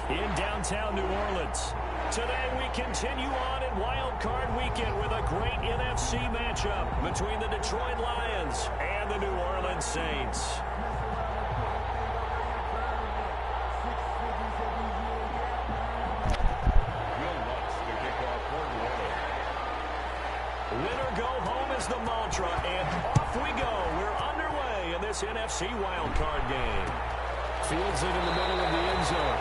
in downtown New Orleans. Today we continue on in Wild Card Weekend with a great NFC matchup between the Detroit Lions and the New Orleans Saints. Winner go home is the mantra, and off we go. We're underway in this NFC wildcard game. Fields it in the middle of the end zone.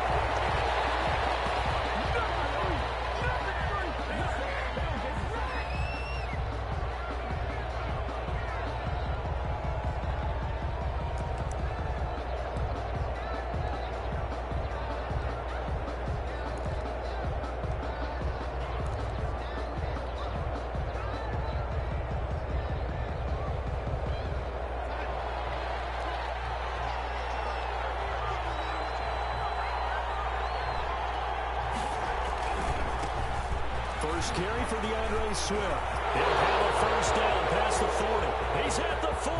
First carry for DeAndre Swift. He'll have a first down past the 40. He's at the 40,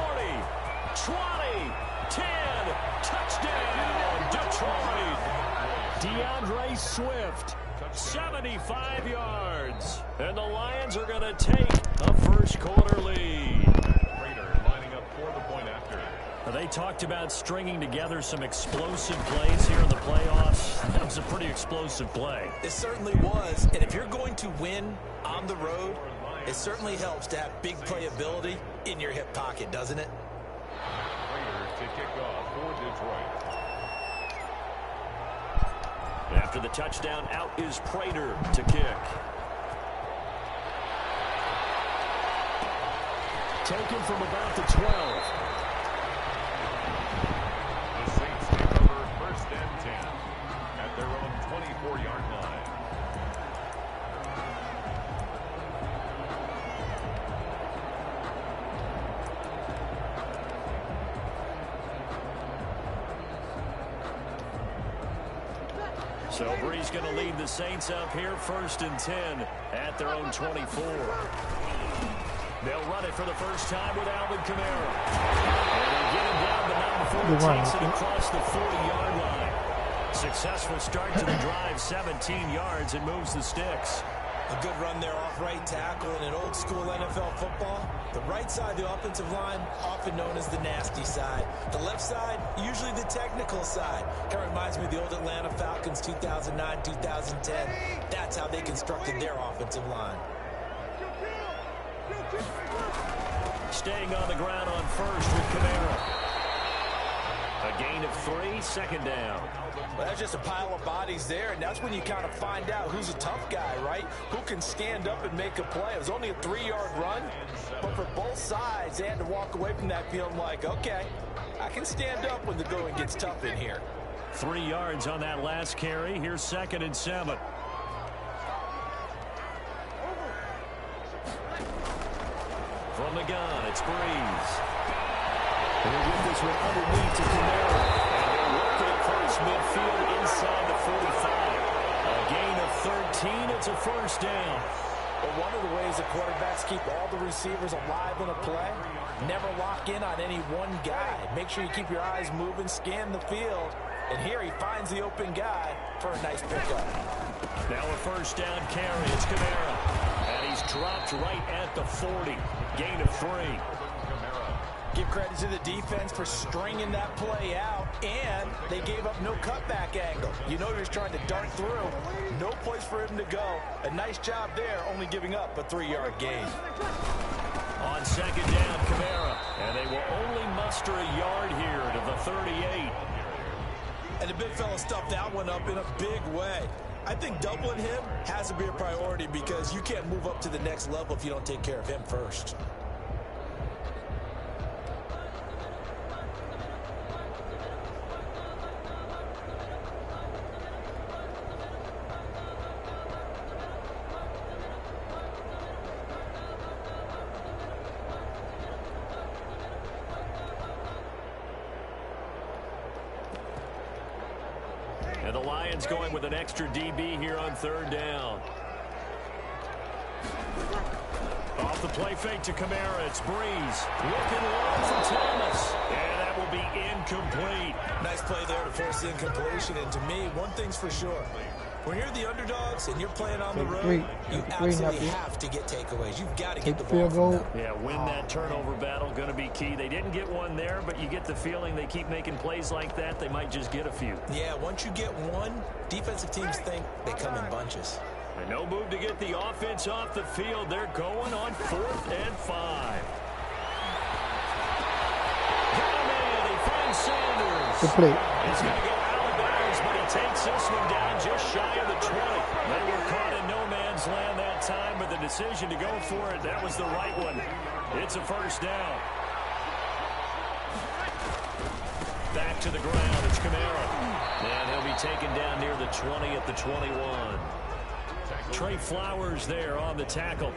20, 10, touchdown, Detroit. DeAndre Swift, 75 yards. And the Lions are going to take a first quarter lead. Lining up for the point after. They talked about stringing together some explosive plays here in the playoffs. That was a pretty explosive play. It certainly was. And if you're going to win on the road, it certainly helps to have big playability in your hip pocket, doesn't it? Raiders to kick off for Detroit. After the touchdown, out is Prater to kick. Taken from about the 12. The Saints take over first and 10 at their own 24-yard line. So Bree's going to lead the Saints up here first and 10 at their own 24. They'll run it for the first time with Alvin Kamara. And they get him down, but not before he takes it across the 40-yard line. Successful start to the drive, 17 yards, and moves the sticks. A good run there off right tackle in an old school NFL football. The right side of the offensive line, often known as the nasty side. The left side, usually the technical side. Kind of reminds me of the old Atlanta Falcons 2009, 2010. That's how they constructed their offensive line. Staying on the ground on first with Kamara. A gain of 3, second down. Well, that's just a pile of bodies there, and that's when you kind of find out who's a tough guy, right? Who can stand up and make a play. It was only a 3-yard run, but for both sides, they had to walk away from that feeling like, okay, I can stand up when the going gets tough in here. 3 yards on that last carry. Here's second and 7. From the gun, it's Breeze. And he'll get this one underneath to Kamara. And they're working it first midfield inside the 45. A gain of 13. It's a first down. Well, one of the ways the quarterbacks keep all the receivers alive in a play, never lock in on any one guy. Make sure you keep your eyes moving, scan the field. And here he finds the open guy for a nice pickup. Now a first down carry. It's Kamara. And he's dropped right at the 40. Gain of 3. Give credit to the defense for stringing that play out, and they gave up no cutback angle. You know he was trying to dart through. No place for him to go. A nice job there, only giving up a 3-yard gain. On second down, Kamara. And they will only muster a yard here to the 38. And the big fella stuffed that one up in a big way. I think doubling him has to be a priority because you can't move up to the next level if you don't take care of him first. And the Lions going with an extra DB here on third down. Off the play fake to Kamara, it's Breeze. Looking long for Thomas. And that will be incomplete. Nice play there to force the incompletion. And to me, one thing's for sure. When you're the underdogs and you're playing on the road, you absolutely have to get takeaways. You've got to get the ball from them. Yeah, win that turnover battle, going to be key. They didn't get one there, but you get the feeling they keep making plays like that, they might just get a few. Yeah, once you get one, defensive teams think they come in bunches. And no move to get the offense off the field. They're going on 4th and 5. Got a man. He finds Sanders. Good play. He's going to go out of bounds, but he takes this one down just shy of the 20. They were caught in no man's land that time, but the decision to go for it, that was the right one. It's a first down. Back to the ground. It's Kamara. And he'll be taken down near the 20 at the 21. Trey Flowers there on the tackle.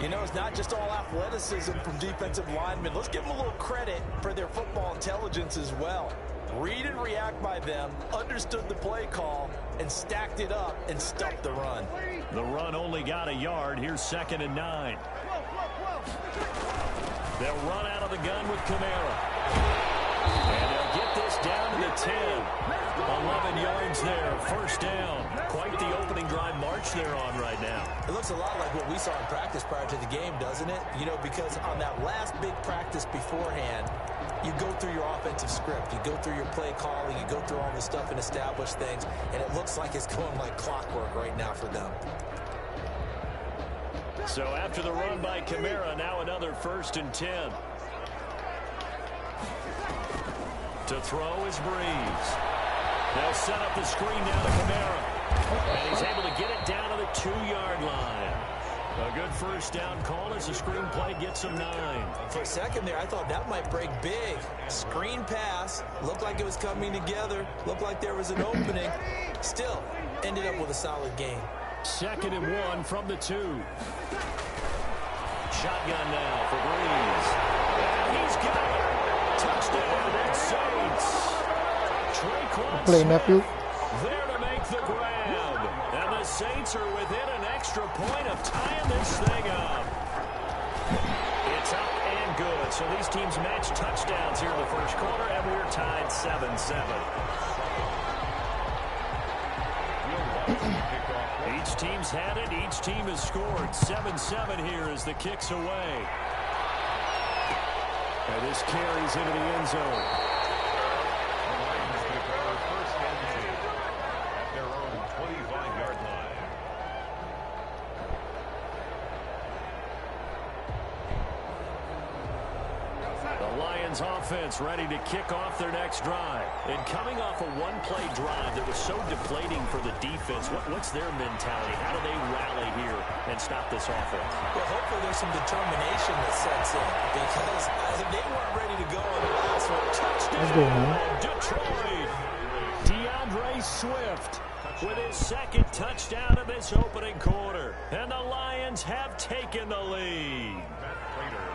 You know, it's not just all athleticism from defensive linemen. Let's give them a little credit for their football intelligence as well. Read and react by them, understood the play call, and stacked it up and stuffed the run. The run only got a yard. Here's 2nd and 9. They'll run out of the gun with Kamara. And they'll get this down to the 10. 11 yards there. First down. Quite the opening drive march they're on right now. It looks a lot like what we saw in practice prior to the game, doesn't it? You know, because on that last big practice beforehand, you go through your offensive script. You go through your play calling. You go through all the stuff and establish things. And it looks like it's going like clockwork right now for them. So after the run by Kamara, now another 1st and 10. To throw is Breeze. They'll set up the screen now to Kamara. And he's able to get it down to the 2-yard line. A good first down call as the screen play gets him 9. For a second there, I thought that might break big. Screen pass. Looked like it was coming together. Looked like there was an opening. Still, ended up with a solid game. 2nd and 1 from the 2. Shotgun now for Breeze. And he's got it. Touchdown and Saints. Play, Nephew. There to make the grab. And the Saints are within an extra point of tying this thing up. It's up and good. So these teams match touchdowns here in the first quarter, and we're tied 7-7. Each team's had it. Each team has scored. 7-7 here as the kick's away. And this carries into the end zone. Offense ready to kick off their next drive. And coming off a one-play drive that was so deflating for the defense, what's their mentality? How do they rally here and stop this offense? Well, hopefully there's some determination that sets in, because they weren't ready to go on the last one. Touchdown, Detroit. DeAndre Swift with his 2nd touchdown in this opening quarter. And the Lions have taken the lead.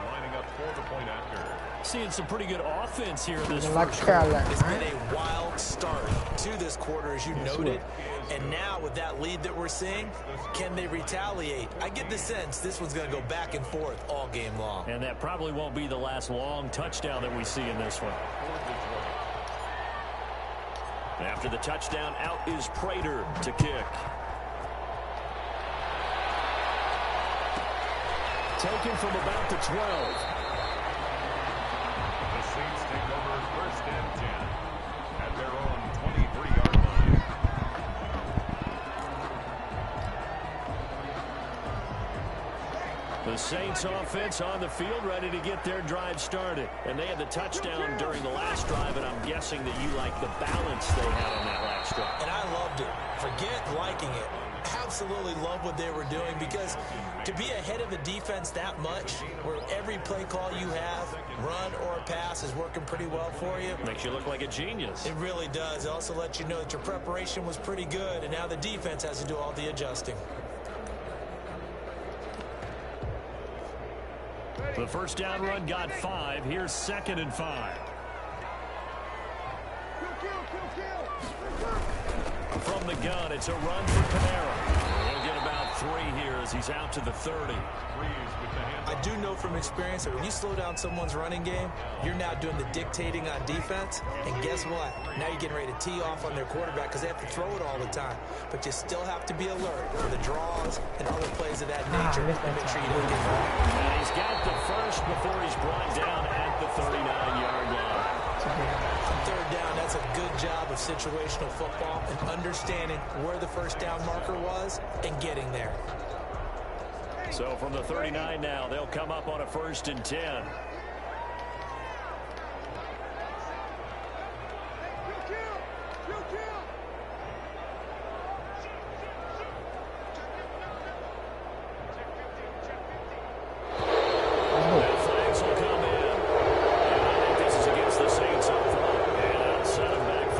Lining up for the point after. Seeing some pretty good offense here in this Like first quarter. It's been a wild start to this quarter, as you noted. And now with that lead that we're seeing, can they retaliate? I get the sense this one's going to go back and forth all game long. And that probably won't be the last long touchdown that we see in this one. After the touchdown, out is Prater to kick. Taken from about the 12. Saints take over 1st and 10 at their own 23-yard line. The Saints offense on the field ready to get their drive started. And they had the touchdown during the last drive, and I'm guessing that you like the balance they had on that last drive. And I loved it. Forget liking it. Absolutely love what they were doing, because to be ahead of a defense that much, where every play call you have, run or pass, is working pretty well for you. Makes you look like a genius. It really does. It also lets you know that your preparation was pretty good, and now the defense has to do all the adjusting. The first down run got 5. Here's 2nd and 5. From the gun, it's a run for Kamara. He'll get about 3 here as he's out to the 30. I do know from experience that when you slow down someone's running game, you're now doing the dictating on defense. And guess what? Now you're getting ready to tee off on their quarterback because they have to throw it all the time. But you still have to be alert for the draws and other plays of that nature and make sure you don't get hurt. And he's got the first before he's brought down at the 39-yard line. On third down, that's a good job of situational football and understanding where the first down marker was and getting there. So from the 39 now, they'll come up on a 1st and 10. Flags will come in. And I think this is against the Saints up front. And outside of back 5.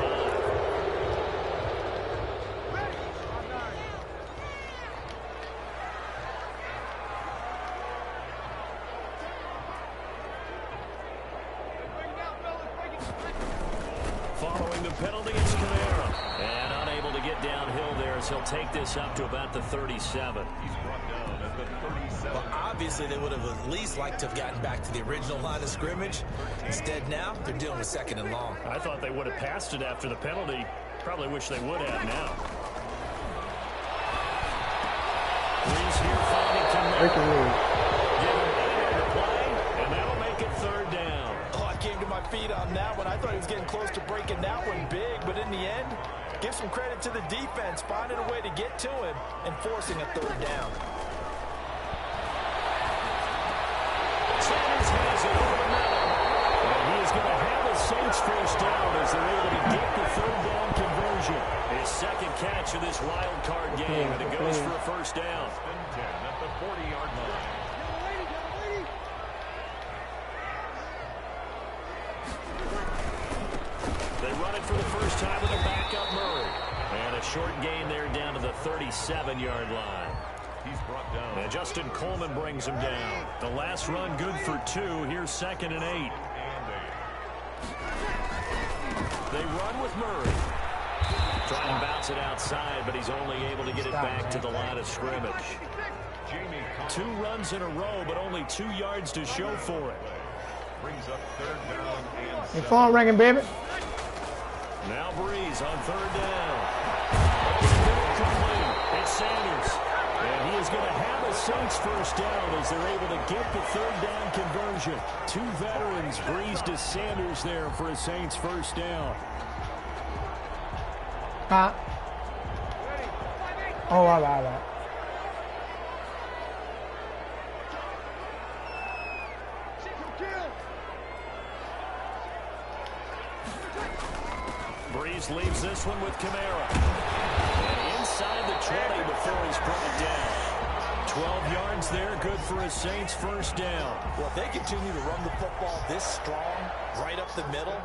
Following the penalty, it's Kamara. And unable to get downhill there as he'll take this up to about the 37. He's brought down at the 37. Well, obviously, they would have at least liked to have gotten back to the original line of scrimmage. Instead, now, they're dealing with 2nd and long. I thought they would have passed it after the penalty. Probably wish they would have now. Breeze here finding Kamara. Give him 8 to play, and that'll make it 3rd down. Oh, I came to my feet on that one. I thought he was getting close to breaking that one big, but in the end, give some credit to the defense, finding a way to get to him and forcing a 3rd down. Sanders has it over the middle. And he is going to have a Saints first down as they're able to get the 3rd down conversion. His 2nd catch of this wild card game, and it goes for a 1st down. 10 at the 40-yard line. They run it for the first time with a backup Murray. And a short gain there down to the 37-yard line. He's brought down. And Justin Coleman brings him down. The last run good for 2. Here's 2nd and 8. They run with Murray. Trying to bounce it outside, but he's only able to get it back to the line of scrimmage. 2 runs in a row, but only 2 yards to show for it. Brings up 3rd down and Your phone ringing, baby. Now Breeze on 3rd down. It's Sanders. And he is going to have a Saints first down as they're able to get the 3rd down conversion. 2 veterans, Breeze to Sanders there for a Saints first down. Oh, all right. Breeze leaves this one with Kamara. And inside the 20 before he's brought down. 12 yards there, good for a Saints first down. Well, if they continue to run the football this strong, right up the middle,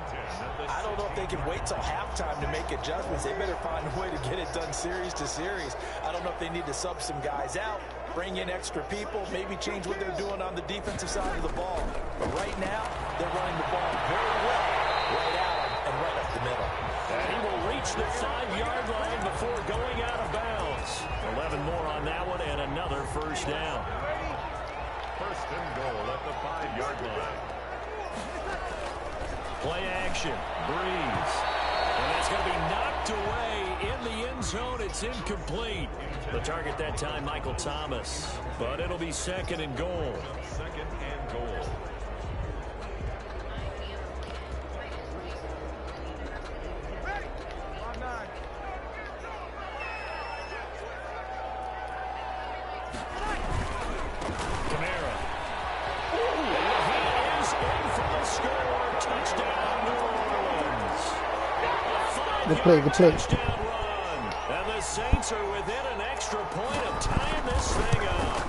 I don't know if they can wait till halftime to make adjustments. They better find a way to get it done series to series. I don't know if they need to sub some guys out, bring in extra people, maybe change what they're doing on the defensive side of the ball. But right now, they're running the ball very well, right out and right up the middle. And he will reach the 5-yard line before going out of bounds. 11 more on that one and another first down. 1st and goal at the 5-yard line. Play action. Breeze. And that's going to be knocked away in the end zone. It's incomplete. The target that time, Michael Thomas. But it'll be 2nd and goal. 2nd and goal. Good play. And the Saints are within an extra point of tying this thing up.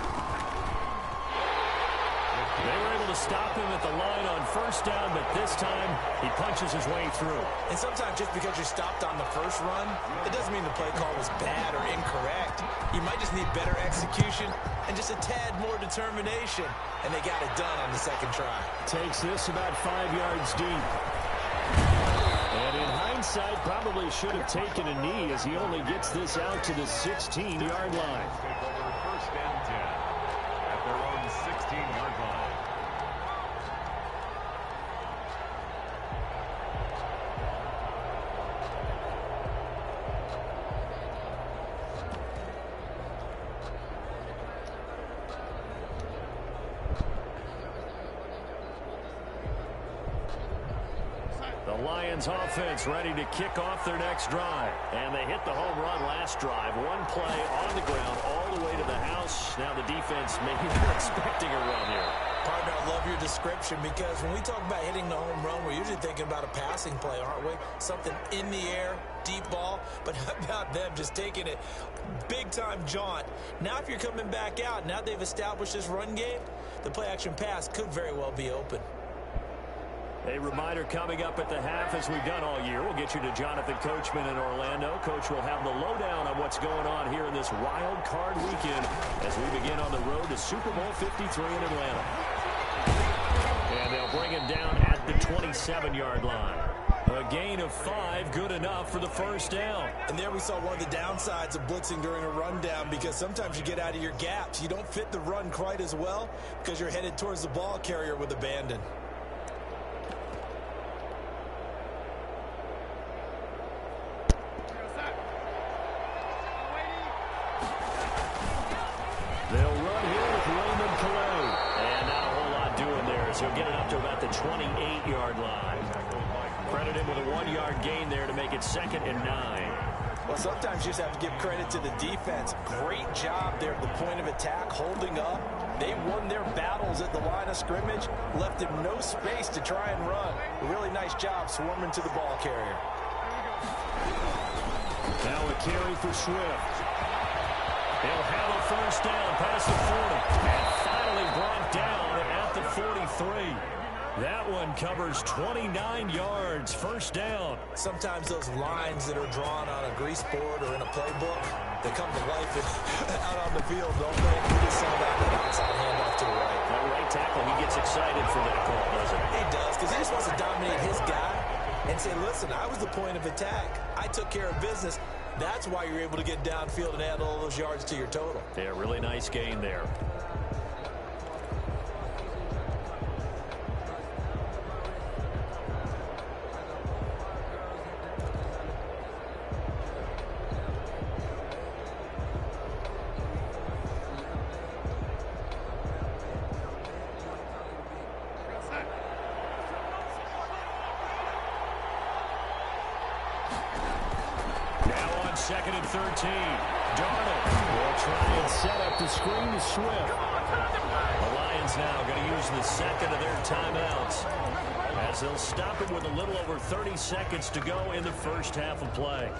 They were able to stop him at the line on first down, but this time he punches his way through. And sometimes just because you're stopped on the first run, it doesn't mean the play call was bad or incorrect. You might just need better execution and just a tad more determination. And they got it done on the 2nd try. Takes this about 5 yards deep. And in hindsight, probably should have taken a knee as he only gets this out to the 16-yard line. 16-yard line. The Lions offense ready to kick off their next drive. And they hit the home run last drive. One play on the ground all the way to the house. Now the defense maybe they're expecting a run here. Partner, I love your description because when we talk about hitting the home run, we're usually thinking about a passing play, aren't we? Something in the air, deep ball. But how about them just taking it big-time jaunt? Now if you're coming back out, now they've established this run game, the play-action pass could very well be open. A reminder coming up at the half, as we've done all year. We'll get you to Jonathan Coachman in Orlando. Coach will have the lowdown on what's going on here in this wild card weekend as we begin on the road to Super Bowl 53 in Atlanta. And they'll bring him down at the 27-yard line. A gain of 5, good enough for the first down. And there we saw one of the downsides of blitzing during a rundown, because sometimes you get out of your gaps. You don't fit the run quite as well because you're headed towards the ball carrier with abandon. He'll get it up to about the 28-yard line. Credit him with a 1-yard gain there to make it 2nd and 9. Well, sometimes you just have to give credit to the defense. Great job there at the point of attack, holding up. They won their battles at the line of scrimmage, left him no space to try and run. A really nice job swarming to the ball carrier. Now a carry for Swift. He'll have a first down past the 40. And finally brought down at the 43. That one covers 29 yards. First down. Sometimes those lines that are drawn on a grease board or in a playbook, they come to life out on the field, don't they? We just saw that outside handoff to the right. That right tackle, he gets excited for that call, doesn't he? He does, because he just wants to dominate his guy and say, listen, I was the point of attack. I took care of business. That's why you're able to get downfield and add all those yards to your total. Yeah, really nice gain there. Second and 13. Darnold will try and set up the screen to Swift. The Lions now going to use the second of their timeouts as they'll stop it with a little over 30 seconds to go in the first half of play.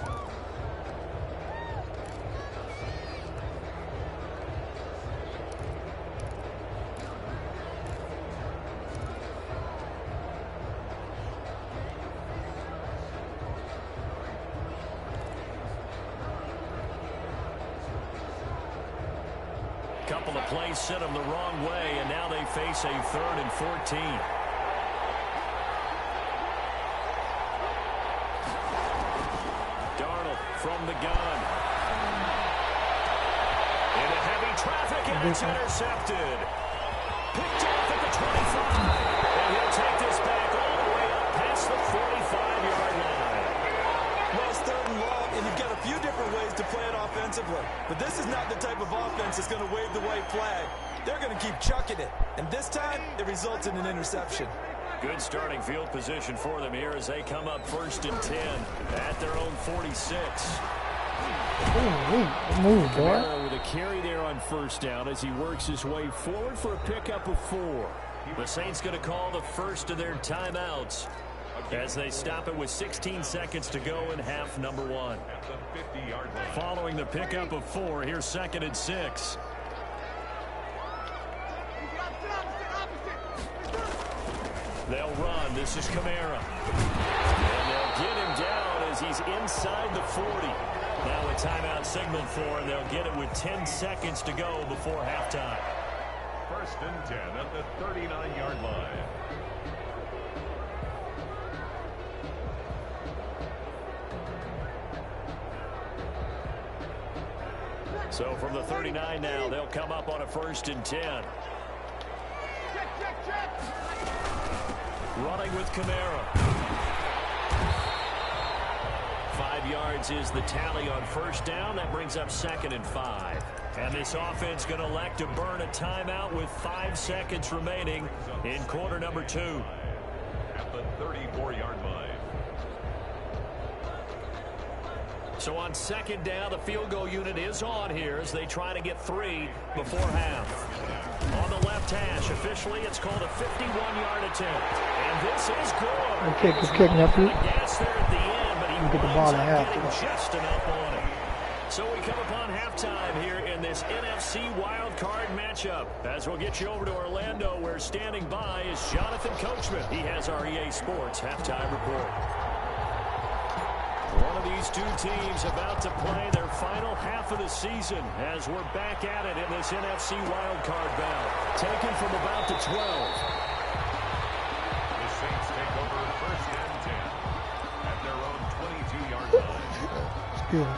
Couple of plays sent them the wrong way, and now they face a 3rd and 14. Darnold from the gun. Into heavy traffic, and it's intercepted. Picked off at the 25. And he'll take this back all the way up past the 45-yard line. Well, it's 3rd and long, and you've got a few different ways to play it offensively. But this is not the type of offense that's going to wave the white flag. They're going to keep chucking it. And this time, it results in an interception. Good starting field position for them here as they come up 1st and 10 at their own 46. Move, boy. Camaro with a carry there on first down as he works his way forward for a pickup of 4. The Saints going to call the first of their timeouts as they stop it with 16 seconds to go in half number 1. Following the pickup of 4, here's 2nd and 6. They'll run. This is Camaro. And they'll get him down as he's inside the 40. Now a timeout signaled for, and they'll get it with 10 seconds to go before halftime. 1st and 10 at the 39-yard line. So from the 39 now, they'll come up on a 1st and 10. Running with Kamara. 5 yards is the tally on first down. That brings up 2nd and 5. And this offense going to elect to burn a timeout with 5 seconds remaining in quarter number 2. At the 34-yard line. So on 2nd down, the field goal unit is on here as they try to get 3 before half. On the left hash, officially it's called a 51-yard attempt. And this is good. Good kick, Nephew. Gas there at the end, but he get the ball in half. getting just enough on it. So we come upon halftime here in this NFC wild card matchup. As we'll get you over to Orlando, where standing by is Jonathan Coachman. He has our EA Sports halftime report. One of these two teams about to play their final half of the season as we're back at it in this NFC wildcard bout. Taken from about the 12. The Saints take over 1st and 10 at their own 22-yard line. It's good.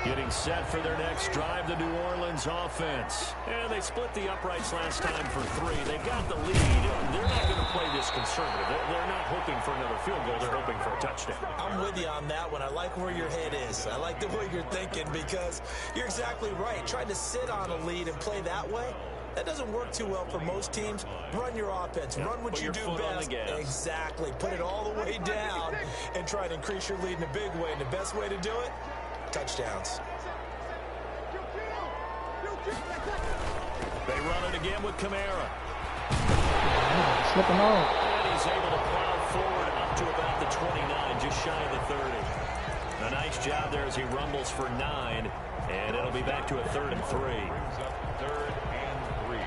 Getting set for their next drive, the New Orleans offense. And they split the uprights last time for 3. They've got the lead. They're not going to play this conservative. They're not hoping for another field goal. They're hoping for a touchdown. I'm with you on that one. I like where your head is. I like the way you're thinking because you're exactly right. Trying to sit on a lead and play that way, that doesn't work too well for most teams. Run your offense. Run what you do best. Exactly. Put it all the way down and try to increase your lead in a big way. And the best way to do it, touchdowns. They run it again with Kamara. Slipping on. And he's able to plow forward up to about the 29, just shy of the 30. A nice job there as he rumbles for 9, and it'll be back to a 3rd and 3. Brings up 3rd and 3.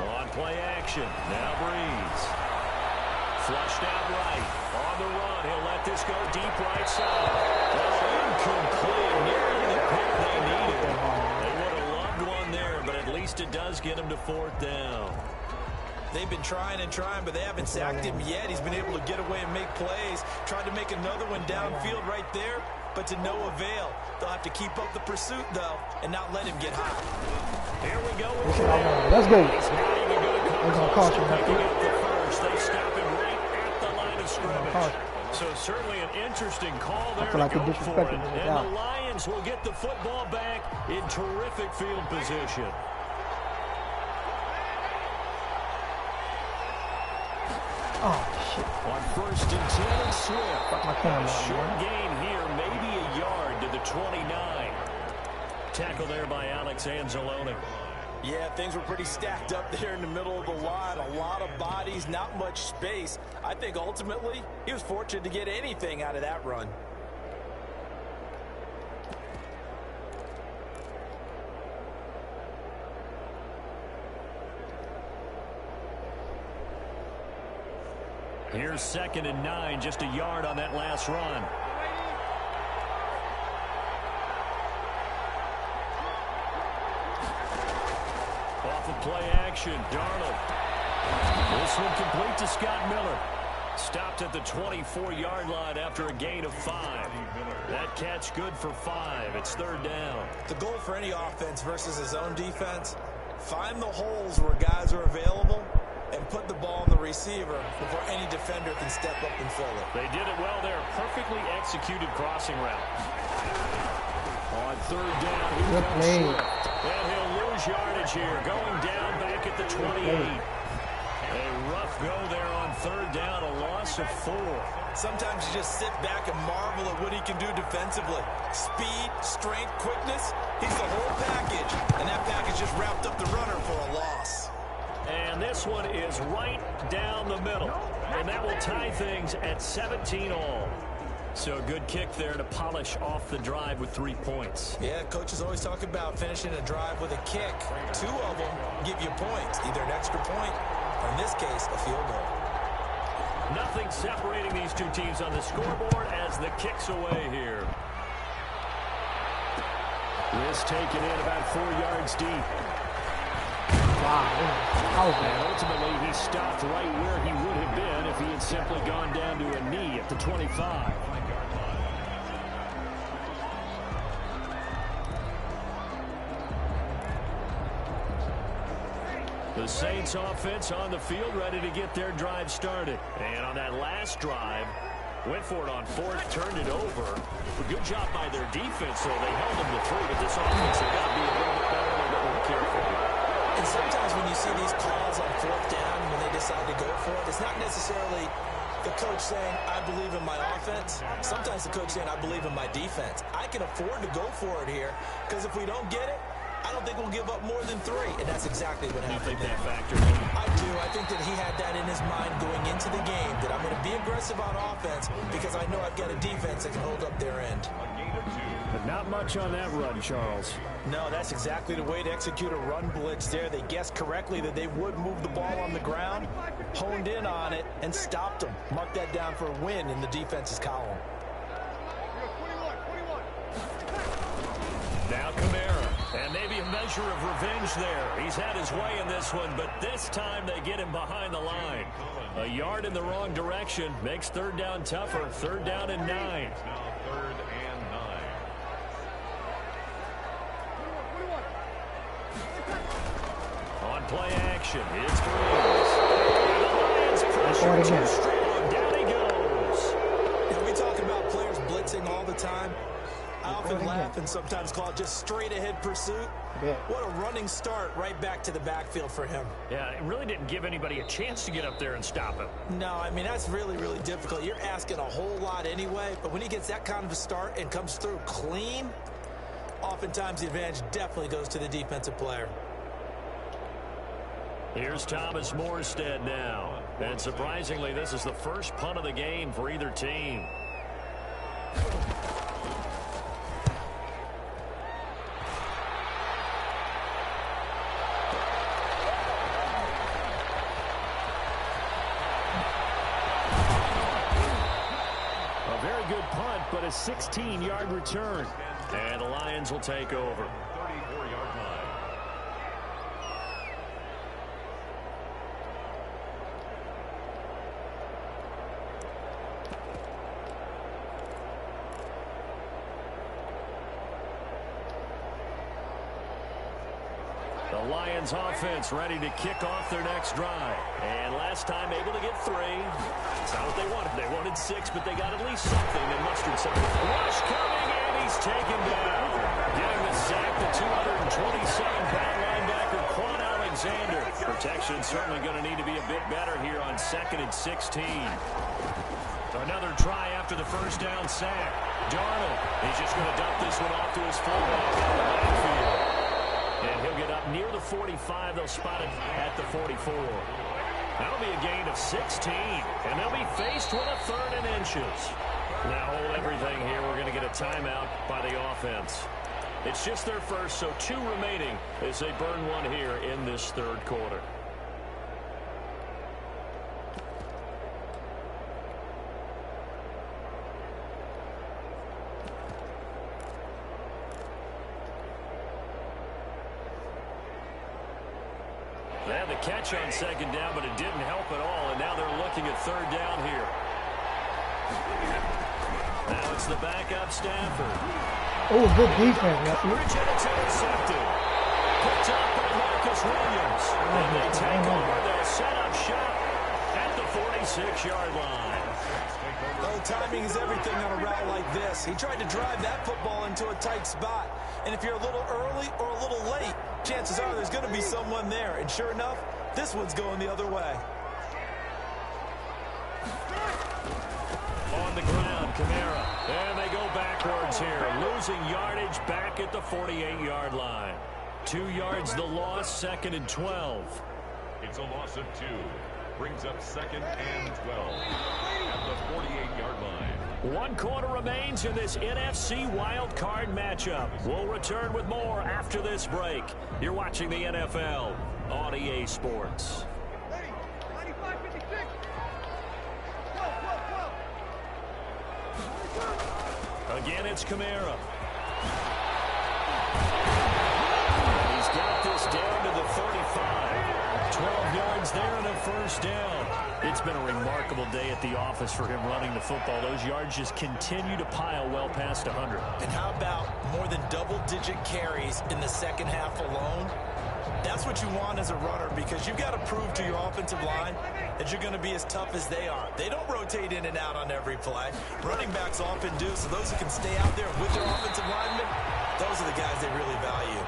On play action, now Breeze. Flushed out right, on the run, he'll let this go deep right side. Incomplete, nearly the pick they needed. They would have loved one there, but at least it does get him to 4th down. They've been trying and trying, but they haven't sacked him yet. He's been able to get away and make plays. Tried to make another one downfield right there, but to no avail. They'll have to keep up the pursuit, though, and not let him get hot. Here we go. Let's go. He's not even going to come close to picking up the first. They stop him right at the line of scrimmage. So certainly an interesting call there. I feel like to he go for it. disrespected me. And the Lions will get the football back in terrific field position. Oh, shit. On 1st and 10, Swift. Fuck my camera. Short gain here, maybe a yard to the 29. Tackle there by Alex Anzalone. Yeah, things were pretty stacked up there in the middle of the line. A lot of bodies, not much space. I think ultimately he was fortunate to get anything out of that run. Here's 2nd and 9, just a yard on that last run. Off of play action, Darnold. This one complete to Scott Miller. Stopped at the 24-yard line after a gain of 5. That catch good for 5. It's 3rd down. The goal for any offense versus his own defense, find the holes where guys are available and put the ball in the receiver before any defender can step up and fill it. They did it well there. Perfectly executed crossing route. On 3rd down, here comes Swift. And he'll lose yardage here. Going down back at the 28. A rough go there on 3rd down, a loss of 4. Sometimes you just sit back and marvel at what he can do defensively. Speed, strength, quickness, he's the whole package. And that package just wrapped up the runner for a loss. And this one is right down the middle. And that will tie things at 17 all. So a good kick there to polish off the drive with 3 points. Yeah, coaches always talk about finishing a drive with a kick. 2 of them give you points, either an extra point or in this case, a field goal. Nothing separating these two teams on the scoreboard as the kick's away here. This taken in about 4 yards deep. That was bad. And ultimately, he stopped right where he would have been if he had simply gone down to a knee at the 25. The Saints offense on the field, ready to get their drive started. And on that last drive, went for it on fourth, turned it over. A good job by their defense, though. They held them to 3, but this offense has got to be a little bit better, a little bit more careful. And sometimes when you see these calls on fourth down, when they decide to go for it, it's not necessarily the coach saying, I believe in my offense. Sometimes the coach saying, I believe in my defense. I can afford to go for it here, because if we don't get it, I don't think we'll give up more than 3, and that's exactly what happened. You think that factored in? I do. I think that he had that in his mind going into the game, that I'm going to be aggressive on offense because I know I've got a defense that can hold up their end. But not much on that run, Charles. No, that's exactly the way to execute a run blitz there. They guessed correctly that they would move the ball on the ground, honed in on it, and stopped them. Mark that down for a win in the defense's column. Now Kamara. And maybe a measure of revenge there. He's had his way in this one, but this time they get him behind the line. A yard in the wrong direction makes third down tougher. 3rd down and 9. Now 3rd and 9. On play action, it's Breeze. And the Lions pressure too strong. Down he goes. And we talk about players blitzing all the time. I often laugh and sometimes call it just straight-ahead pursuit. Yeah. What a running start right back to the backfield for him. Yeah, it really didn't give anybody a chance to get up there and stop him. No, I mean, that's really, really difficult. You're asking a whole lot anyway, but when he gets that kind of a start and comes through clean, oftentimes the advantage definitely goes to the defensive player. Here's Thomas Morstead now. And surprisingly, this is the first punt of the game for either team. But a 16-yard return. And the Lions will take over. 34-yard line. The Lions offense ready to kick off their next drive. And last time able to get 3. That's not what they wanted. They wanted 6, but they got at least something and mustered something. Rush coming, and he's taken down. Getting the sack, the 227-pound linebacker, Quan Alexander. Protection certainly going to need to be a bit better here on 2nd and 16. Another try after the first down sack. Darnold, he's just going to dump this one off to his fullback out of the backfield. And he'll get up near the 45. They'll spot it at the 44. That'll be a gain of 16. And they'll be faced with a 3rd and inches. Now hold everything here. We're going to get a timeout by the offense. It's just their first, so 2 remaining as they burn one here in this 3rd quarter. They had the catch on 2nd down, but it didn't help at all, and now they're looking at 3rd down here. Now it's the backup Stafford. Oh, good defense, Nephew. Coverage, and it's intercepted. Picked up by Marcus Williams. And they take over. They'll set up shop at the 46-yard line. Oh, timing is everything on a route like this. He tried to drive that football into a tight spot. And if you're a little early or a little late, chances are there's going to be someone there. And sure enough, this one's going the other way. On the ground, Kamara. And they go backwards here. Losing yardage back at the 48-yard line. 2 yards the loss, 2nd and 12. It's a loss of 2. Brings up 2nd and 12 at the 48-yard line. 1 quarter remains in this NFC wild card matchup. We'll return with more after this break. You're watching the NFL on EA Sports. Again, it's Kamara. He's got this down to the 35. there and a first down. It's been a remarkable day at the office for him running the football. Those yards just continue to pile well past 100. And how about more than double-digit carries in the second half alone? That's what you want as a runner, because you've got to prove to your offensive line that you're going to be as tough as they are. They don't rotate in and out on every play. Running backs often do, so those who can stay out there with their offensive linemen, those are the guys they really value.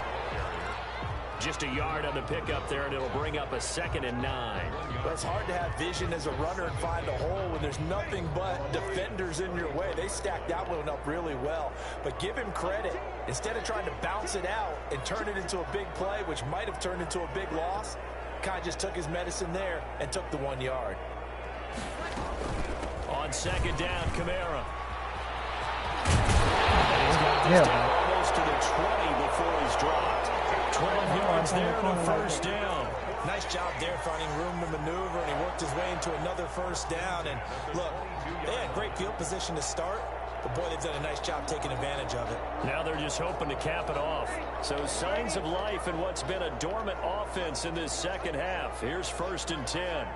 Just a yard on the pickup there, and it'll bring up a 2nd and 9. But it's hard to have vision as a runner and find a hole when there's nothing but defenders in your way. They stacked that one up really well. But give him credit. Instead of trying to bounce it out and turn it into a big play, which might have turned into a big loss, kind of just took his medicine there and took the 1 yard. On 2nd down, Kamara. And he's got this down almost to the 20 before he's dropped. 12 yards there and a first down. Nice job there finding room to maneuver, and he worked his way into another first down. And look, they had great field position to start, but boy, they've done a nice job taking advantage of it. Now they're just hoping to cap it off. So signs of life in what's been a dormant offense in this second half. Here's 1st and 10.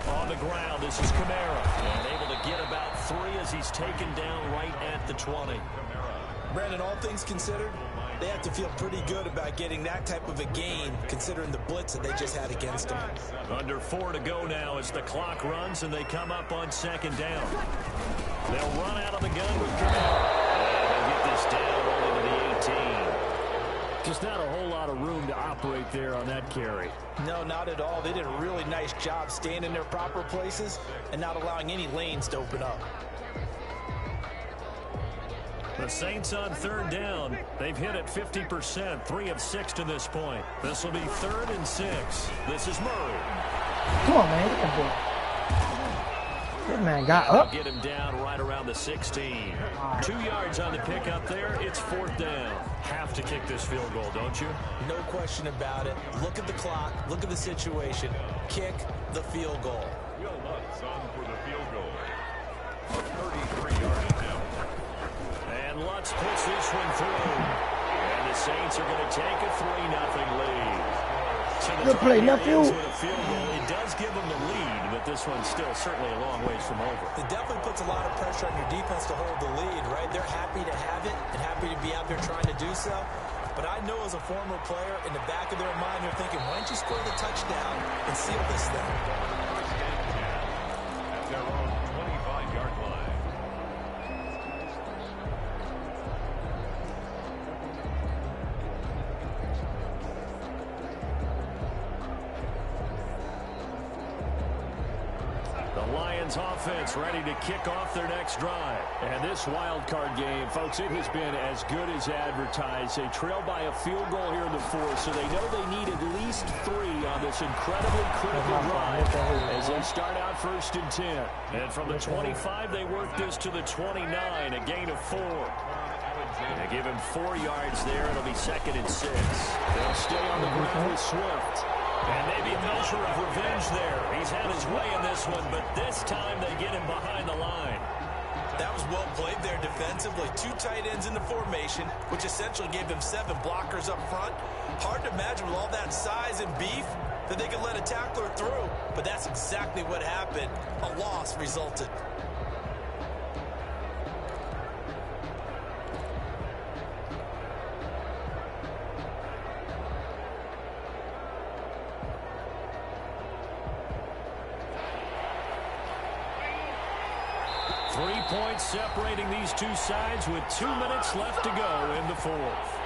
On the ground, this is Kamara. And able to get about 3 as he's taken down right at the 20. Brandon, all things considered, they have to feel pretty good about getting that type of a gain, considering the blitz that they just had against them. Under 4 to go now as the clock runs, and they come up on 2nd down. They'll run out of the gun with Kamara. And they'll get this down only to the 18. Just not a whole lot of room to operate there on that carry. No, not at all. They did a really nice job staying in their proper places and not allowing any lanes to open up. The Saints on 3rd down. They've hit it 50%, 3 of 6 to this point. This will be 3rd and 6. This is Murray. Come on, man. Get that boy. That man got up. Get him down right around the 16. 2 yards on the pickup there. It's 4th down. Have to kick this field goal, don't you? No question about it. Look at the clock. Look at the situation. Kick the field goal. Will Lutz on for the field goal. 33-yard attempt. And Lutz puts this one through. And the Saints are going to take a 3-0 lead. So good play, Nephew. It does give them the lead, but this one's still certainly a long ways from over. It definitely puts a lot of pressure on your defense to hold the lead, right? They're happy to have it and happy to be out there trying to do so. But I know as a former player, in the back of their mind, they're thinking, why don't you score the touchdown and seal this thing? At their own 25-yard line. Lions offense ready to kick off their next drive. And this wild card game, folks, it has been as good as advertised. They trail by a field goal here in the 4th, so they know they need at least 3 on this incredibly critical drive as they start out 1st and 10. And from the 25, they work this to the 29, a gain of 4. They give him 4 yards there. It'll be 2nd and 6. They'll stay on the ground with Swift. And maybe a measure of revenge there. He's had his way in this one, but this time they get him behind the line. That was well played there defensively. 2 tight ends in the formation, which essentially gave them 7 blockers up front. Hard to imagine with all that size and beef that they could let a tackler through. But that's exactly what happened. A loss resulted. Points separating these two sides with 2 minutes left to go in the 4th.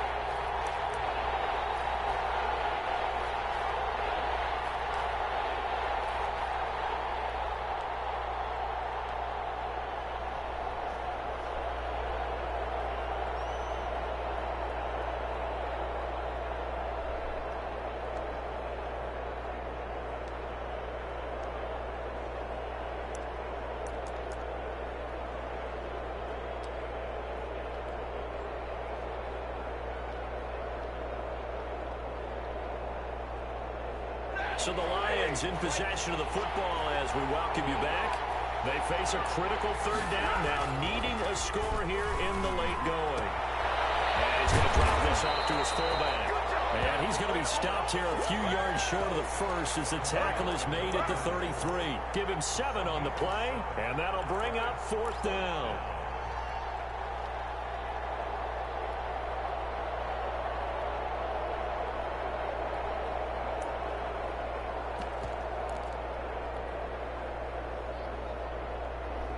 So the Lions in possession of the football as we welcome you back. They face a critical 3rd down now, needing a score here in the late going. And he's going to drop this off to his fullback. And he's going to be stopped here a few yards short of the first as the tackle is made at the 33. Give him 7 on the play, and that'll bring up 4th down.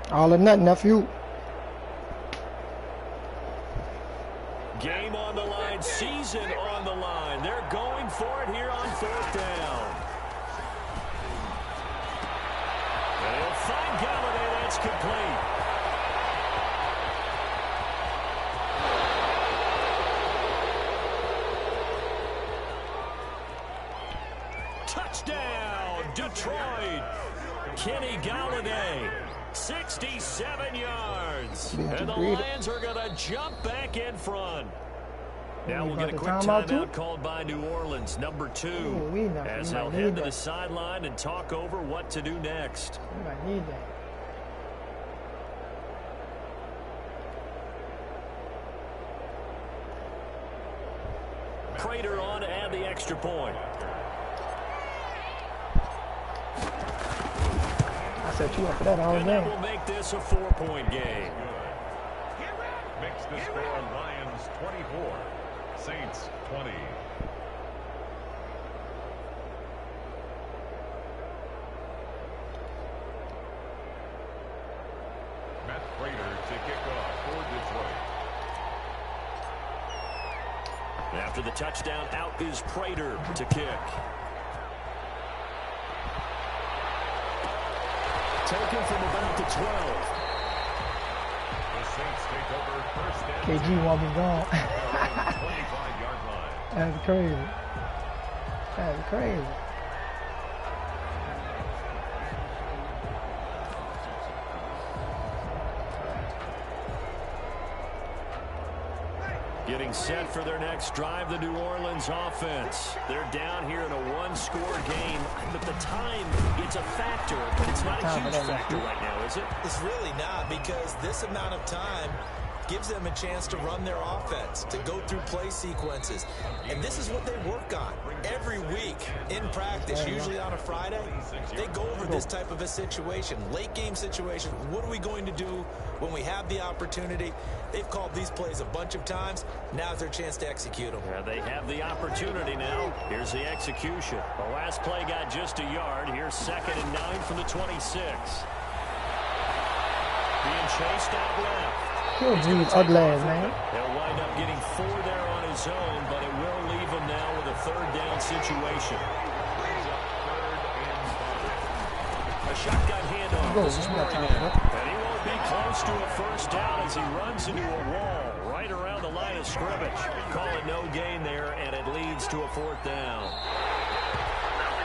All or nothing, nephew. Game on the line, season on the line. They're going for it here on 4th down. And he'll find Galladay. That's complete. Touchdown, Detroit. Kenny Galladay. 67 yards. And the Lions are going to jump back in front. Now we'll get a quick timeout called by New Orleans, number 2, as they'll head to the sideline and talk over what to do next. We might need that. Prater on to add the extra point. I set you up for that all And day. that will make this a 4-point game. Makes the score Lions 24, Saints 20. Matt Prater to kick off for Detroit. After the touchdown, out is Prater to kick. Taken from about the 12. The Saints take over first and KG won't be gone. 25-yard line. That's crazy. That's crazy. Getting set for their next drive, the New Orleans offense. They're down here in a 1-score game. But the time, it's a factor, but it's not a huge factor right now, is it? It's really not, because this amount of time gives them a chance to run their offense, to go through play sequences. And this is what they work on every week in practice, usually on a Friday. They go over this type of a situation, late game situation. What are we going to do when we have the opportunity? They've called these plays a bunch of times. Now's their chance to execute them. Yeah, they have the opportunity now. Here's the execution. The last play got just a yard. Here's 2nd and 9 from the 26. Being chased out left. He'll breathe ugly ass, man. He'll wind up getting 4 there on his own, but it will leave him now with a 3rd down situation. A shotgun handoff. This is Murray now. And he won't be close to a 1st down as he runs into a wall right around the line of scrimmage. Call it no gain there, and it leads to a 4th down.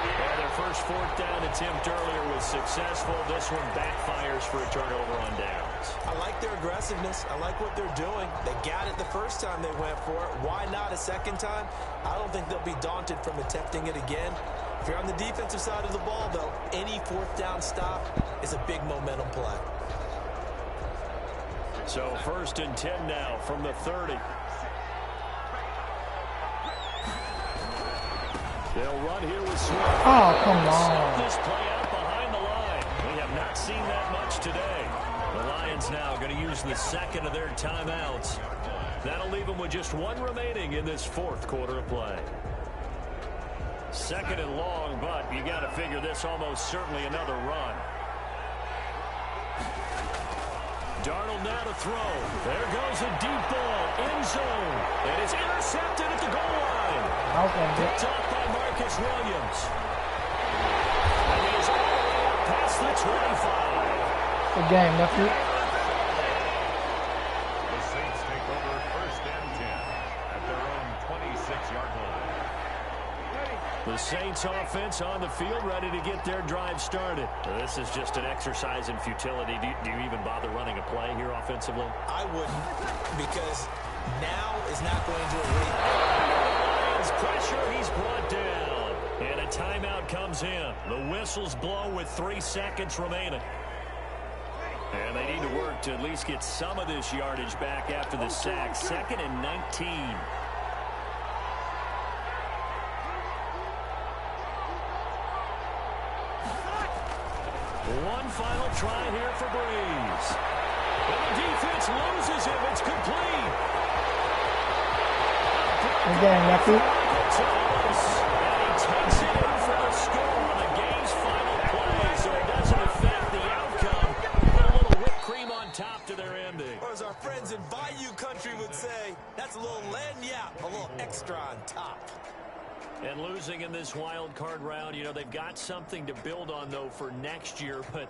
And their first 4th down attempt earlier was successful. This one backfires for a turnover on downs. I like their aggressiveness. I like what they're doing. They got it the first time they went for it. Why not a second time? I don't think they'll be daunted from attempting it again. If you're on the defensive side of the ball, though, any 4th down stop is a big momentum play. So 1st and 10 now from the 30. They'll run here with Swift. Oh, come on. This play out behind the line. We have not seen that much today. The Lions now going to use the 2nd of their timeouts. That'll leave them with just 1 remaining in this 4th quarter of play. 2nd and long, but you got to figure this almost certainly another run. Darnold now to throw. There goes a deep ball, end zone. And it's intercepted at the goal line. Picked off by Marcus Williams. And he is all the way up past the 25. Good game, nephew. The Saints take over first and 10 at their own 26-yard line. The Saints offense on the field ready to get their drive started. This is just an exercise in futility. Do you even bother running a play here offensively? I wouldn't, because now is not going to erase. Lions pressure, he's brought down. And a timeout comes in. The whistles blow with 3 seconds remaining. And they need to work to at least get some of this yardage back after the sack. 2nd and 19. One final try here for Breeze. And the defense loses him. It's complete. Again, Nephew. And he takes it in for the score on the game's final play, so it doesn't affect the outcome. Put a little whipped cream on top to their ending. Or as our friends in Bayou country would say, that's a little lagniappe, a little extra on top. And losing in this wild card round, you know, they've got something to build on, though, for next year, but